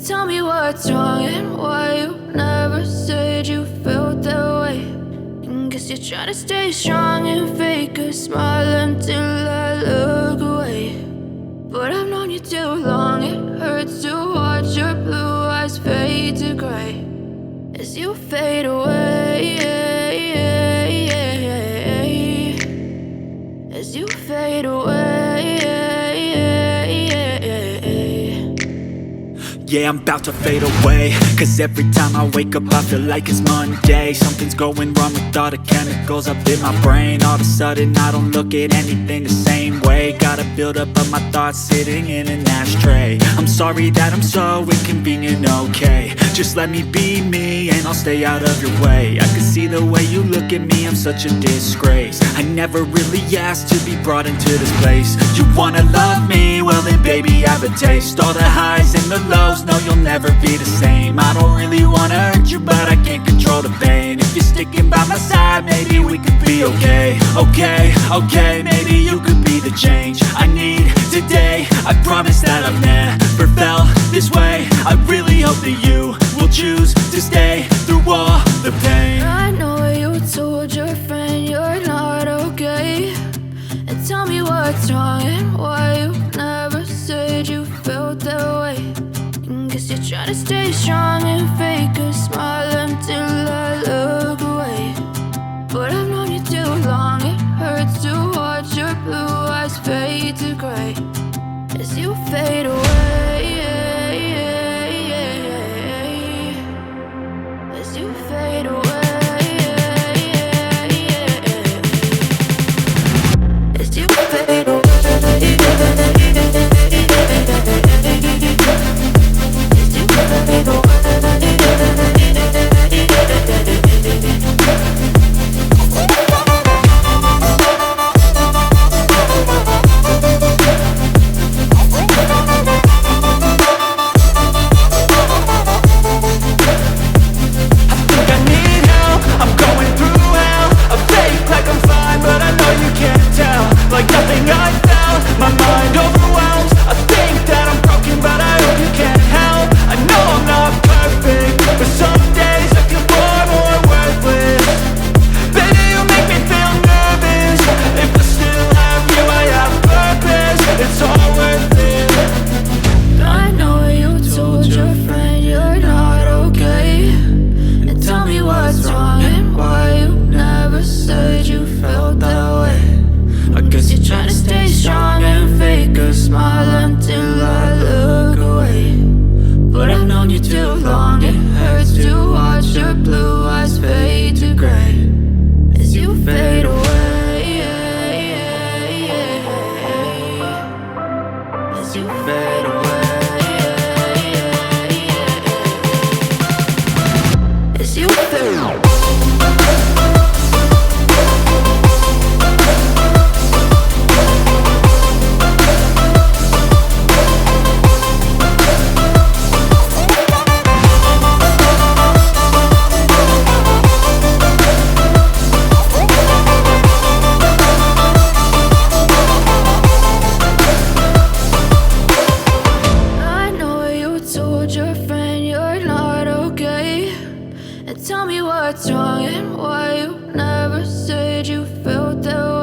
Tell me what's wrong and why you never said you felt that way. And guess you're trying to stay strong and fake a smile until I look away. But I've known you too long, it hurts to watch your blue eyes fade to gray as you fade away, as you fade away. Yeah, I'm about to fade away, cause every time I wake up I feel like it's Monday. Something's going wrong with all the chemicals up in my brain. All of a sudden I don't look at anything the same way. Gotta build up of my thoughts sitting in an ashtray. I'm sorry that I'm so inconvenient, okay. Just let me be me and I'll stay out of your way. I can see the way you look at me, I'm such a disgrace. I never really asked to be brought into this place. You wanna love me? Well then baby I have a taste. All the highs and the lows, no you'll never be the same. I don't really wanna hurt you but I can't control the pain. If you're sticking by my side maybe we could be okay. Okay, maybe you could be the change I need today. I promise that I've never felt this way. I really hope that you will choose to stay through all the pain. I know you told your friend you're not okay. And tell me what's wrong and why you never said you felt that way. And guess you're trying to stay strong and fake a smile until I look away. But I've known you too long, it hurts to watch your blue eyes fade to gray as you fade away, as you fade away, as you fade away. Like nothing I felt, my mind overwhelms. I think that I'm broken, but I hope you can't help. I know I'm not perfect, but some days I feel far more worthless. Baby, you make me feel nervous. If I still have you, I have purpose. It's all worth it. I know you told your friend you're not okay. And tell me what's wrong and why you never said you felt that way. I guess you're trying to stay strong and fake a smile until I look away. But I've known you too long, it hurts to watch your blue eyes fade to gray as you fade away, as you fade away, as you fade away. Tell me what's wrong and why you never said you felt that way.